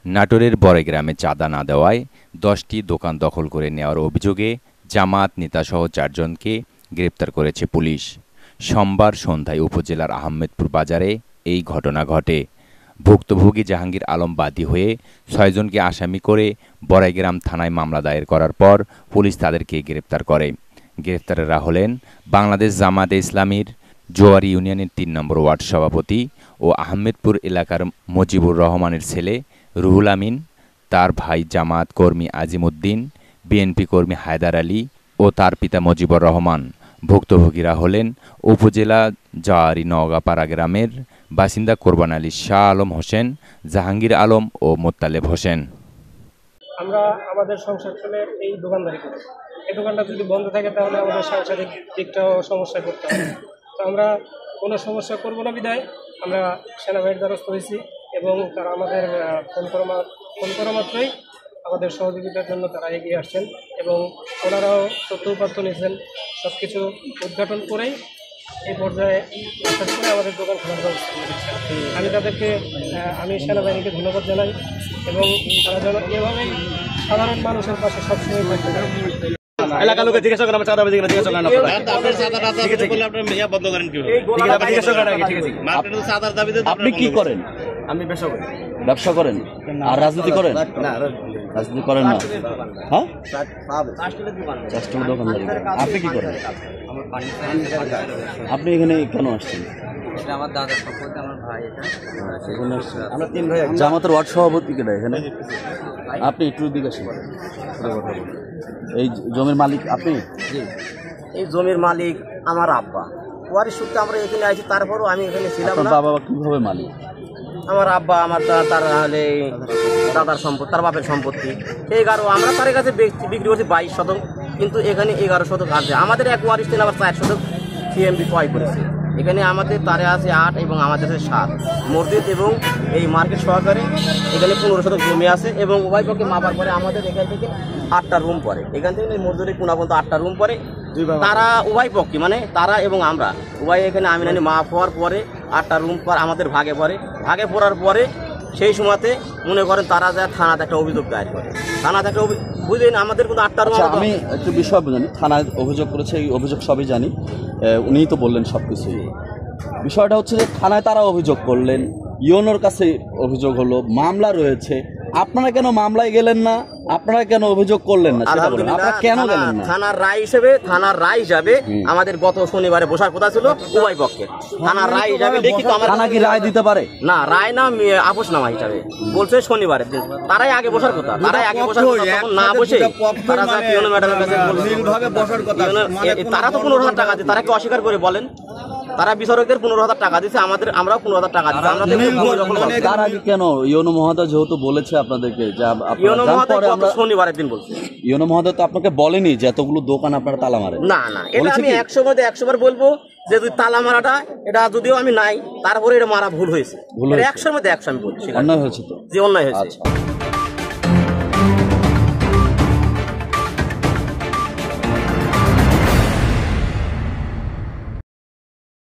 নাটোরের বড়গ্রামে চাঁদা না দেওয়ায় ১০টি দোকান দখল করে নেওয়ার অভিযোগে জামায়াত নেতাসহ ৪ জনকে গ্রেপ্তার করেছে পুলিশ। সোমবার সন্ধ্যায় উপজেলার আহমেদপুর বাজারে এই ঘটনা ঘটে। ভুক্তভোগী জাহাঙ্গীর আলম বাদী হয়ে ৬ জনকে আসামি করে বড়গ্রাম থানায় মামলা দায়ের করার পর পুলিশ তাদেরকে গ্রেপ্তার করে। গ্রেপ্তারেরা হলেন বাংলাদেশ জামায়াতে ইসলামীর জোয়ারি ইউনিয়নের ৩ নম্বর ওয়ার্ড সভাপতি ও আহমেদপুর এলাকার মজিবুর রহমানের ছেলে রুহুল আমিন, তার ভাই জামায়াত কর্মী আজিম উদ্দিন, বিএনপি কর্মী হায়দার আলী ও তার পিতা মজিবুর রহমান। ভুক্তভোগীরা হলেন উপজেলা জোয়ারি নওগাঁপাড়া গ্রামের বাসিন্দা কোরবান আলী, শাহ আলম হোসেন, জাহাঙ্গীর আলম ও মোত্তালেব হোসেন। আমরা আমাদের সংসার চলে এই দোকানদারি করি। এই দোকানটা যদি বন্ধ থাকে তাহলে আমাদের সাংসারিক দিকটাও সমস্যায় পড়তে হবে। তো আমরা কোনো সমস্যা করবো না বিধায় আমরা সেনাবাহিনীর দ্বারস্থ হয়েছি এবং তারা আমাদের ফোন করা মাত্রই আমাদের সহযোগিতার জন্য তারা এগিয়ে আসছেন এবং ওনারাও তথ্য উপাত্ত নিয়েছেন। সব কিছু উদ্ঘাটন করেই এই পর্যায়ে আসার পরে আমাদের দোকান খোলার ব্যবস্থা করে দিচ্ছেন। আমি সেনাবাহিনীকে ধন্যবাদ জানাই এবং তারা যেন এভাবেই সাধারণ মানুষের পাশে সবসময় থাকতে পারে। এলাকার লোকে জিজ্ঞাসা করেন, আমার চাঁদা বেঁধে জিজ্ঞাসা করেন, আপনি কি করেন? আমি ব্যবসা করেন আর রাজনীতি করেন? রাজনীতি করেন না। হ্যাঁ, দোকানদারি। আপনি কি করেন? আপনি এখানে কেন আসছেন? আমার দাদা সম্পর্কে আমার ভাই, আমরা 3 ভাই। জামাতের ওয়ার্ড সভাপতি কেটা এখানে? আপনি একটু দিকে আসেন। এই জমির মালিক আপনি? এই জমির মালিক আমার আব্বা। ওয়ারিশ সূত্রে আমরা এখানে আছি, তারপরও আমি এখানে ছিলাম না। বাবা কিভাবে মালিক? আমার আব্বা আমার তার হলে দাদার সম্পত্তি, তার বাপের সম্পত্তি 11। আমরা তার কাছে বিক্রি করছি 22 শতক, কিন্তু এখানে 11 শতক আছে। আমাদের এক ওয়ারিশ থেকে আবার 4 শতক সিএমবি ক্রয় করেছে। এখানে আমাদের তারে আছে 8 এবং আমাদের আছে 7। মসজিদ এবং এই মার্কেট সহকারে এখানে 15 শতক জমি আছে এবং উভয় পক্ষে মাপার পরে আমাদের এখান থেকে 8টা রুম পড়ে। এখান থেকে মসজিদের কোনা পর্যন্ত 8টা রুম পড়ে। তারা উভয় পক্ষে মানে তারা এবং আমরা উভয় এখানে আমিনানি মাপ হওয়ার পরে 8টা রুম পর আমাদের ভাগে পড়ার পরে সেই সময়তে মনে করেন তারা যায় থানাতে একটা অভিযোগ দায়ের করে। থানাতে একটা বুঝলেন আমাদের কিন্তু 8টা রুম। আমি একটু বিষয় জানি, থানায় অভিযোগ করেছে, এই অভিযোগ সবই জানি, উনিই তো বললেন সব কিছুই। বিষয়টা হচ্ছে যে থানায় তারা অভিযোগ করলেন, ইউনোর কাছে অভিযোগ হলো, মামলা রয়েছে। আপনারা কেন মামলায় গেলেন না? আপনারা কেন অভিযোগ করলেন না? আপনারা কেন গেলেন না? থানার রায় হিসাবে আমাদের গত শনিবারে বসার কথা ছিল উভয় পক্ষে। থানার রায় হিসাবে লিখিত থানা কি রায় দিতে পারে না? রায় না, আপোষনামা হিসাবে বলছে শনিবারে। তারাই আগে বসার কথা, না বসে তারা ম্যাডামের কাছে তারা তো 15,000 টাকা দিচ্ছে। তারা কি অস্বীকার করে বলেন? তারা বিচারকদের 15,000 টাকা দিচ্ছে, আমরাও 15,000 টাকা দিচ্ছি। তার আগে কেন ইউনো মহোদয় যেহেতু বলেছে আপনাদেরকে, শনিবারের দিন বলছে। ইউনো মহোদয় তো আপনাকে বলেনি যে এতগুলো দোকান আপনারা তালা মারেন? না, এটা আমি 100 বার বলবো যে তালা মারাটা এটা যদিও আমি নাই, তারপরে এটা মারা ভুল হয়েছে। 100 মধ্যে 100 আমি বলছি। অন্যায় হয়েছে তো? যে অন্যায় হয়েছে।